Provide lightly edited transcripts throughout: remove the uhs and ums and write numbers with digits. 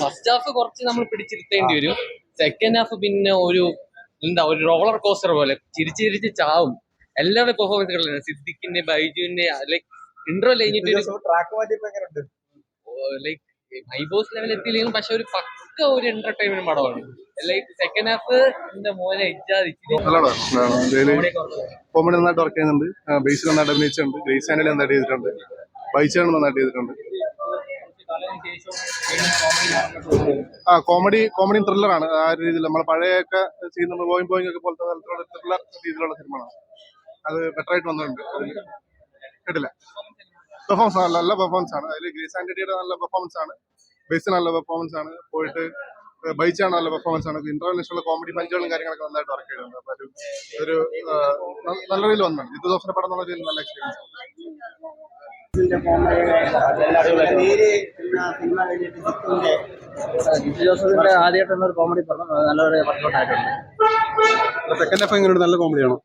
First half കുറച്ച് നമ്മൾ പിടിച്ചിരുത്തേണ്ടി വരും. സെക്കൻഡ് ഹാഫ് പിന്നെ ഒരു റോളർ കോസ്റ്റർ പോലെ ചിരിച്ച് ചിരിച്ച് ചാവും. എല്ലാവരുടെ പെർഫോമൻസുകളും സിദ്ദിഖിന്റെ, ബൈജുവിന്റെ, ലൈക്ക് ഇന്റർവ്യൂ കഴിഞ്ഞിട്ട് ലൈക്ക് മൈബോസ് ലെവൽ എത്തിയില്ലെങ്കിലും പക്ഷെ ഒരു പക്ക ഒരു എന്റർടൈൻമെന്റ് പടമാണ്. ലൈക്ക് സെക്കൻഡ് ഹാഫ് എന്റെ മോനെ കോമഡി നന്നായിട്ട് വർക്ക് ചെയ്യുന്നുണ്ട്. ബേസിൽ നന്നായിട്ട് അഭിനയിച്ചിട്ടുണ്ട്. ഗ്രേസ് ആൻഡലി നന്നായിട്ട് ചെയ്തിട്ടുണ്ട്. ബൈച്ചാണ് നന്നായിട്ട് ചെയ്തിട്ടുണ്ട്. കോമഡി ത്രില്ലറാണ്. ആ ഒരു രീതിയിൽ നമ്മൾ പഴയൊക്കെ ചെയ്യുന്ന പോയിങ് ഒക്കെ പോലത്തെ തരത്തിലുള്ള ത്രില്ലർ രീതിയിലുള്ള സിനിമയാണ്. അത് ബെറ്റർ ആയിട്ട് വന്നിട്ടുണ്ട്. കേട്ടില്ല, പെർഫോമൻസ് നല്ല പെർഫോമൻസ് ആണ്. അതിൽ ഗ്രേസ് ആന്റണിയുടെ നല്ല പെർഫോമൻസ് ആണ്. ബേസിൽ നല്ല പെർഫോമൻസ് ആണ്. പോയിട്ട് ബൈച്ചാണ് നല്ല പെർഫോമൻസ് ആണ്. ഇന്റർനാഷണൽ കോമഡി പഞ്ചുകളും കാര്യങ്ങളൊക്കെ നന്നായിട്ട് വർക്ക് ചെയ്തിട്ടുണ്ട്. അപ്പൊ ഒരു നല്ല രീതിയിൽ വന്നാണ്. ജിത്തു ജോസിന്റെ പടം എന്നുള്ള രീതിയിൽ നല്ല എക്സ്പീരിയൻസ് ആണ്. ജിത്തു ജോസഫിന്റെ ആദ്യമായിട്ട് ഒരു കോമഡി പടം നല്ലൊരു വർക്കൗട്ട് ആയിട്ടുണ്ട്. സെക്കൻഡ് ഹാഫ് എങ്ങനെയുണ്ട്? നല്ല കോമഡിയാണോ?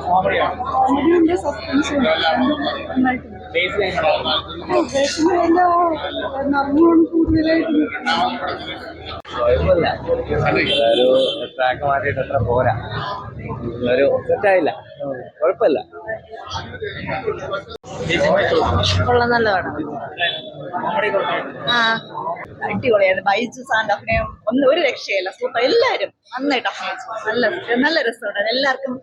കോമഡിയുണ്ട്, സസ്പെൻസ് ഉണ്ട്. ഒരു ട്രാക്ക് മാറ്റിയിട്ട് അത്ര പോരാ, ഒരു സെറ്റായില്ല, കുഴപ്പമില്ല. നല്ല പടം. അടിപൊളിയായിരുന്നു. ബൈജു സാറിന്റെ അഭിനയം ഒരു രക്ഷയില്ല. സൂപ്പർ. എല്ലാവരും നന്നായിട്ട് അഭിനയിച്ചു. നല്ല രസമുണ്ട്. എല്ലാവർക്കും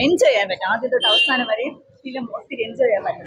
എൻജോയ് ചെയ്യാൻ പറ്റും. ആദ്യം തൊട്ട് അവസാനം വരെയും ഫിലിം ഒത്തിരി എൻജോയ് ചെയ്യാൻ പറ്റും.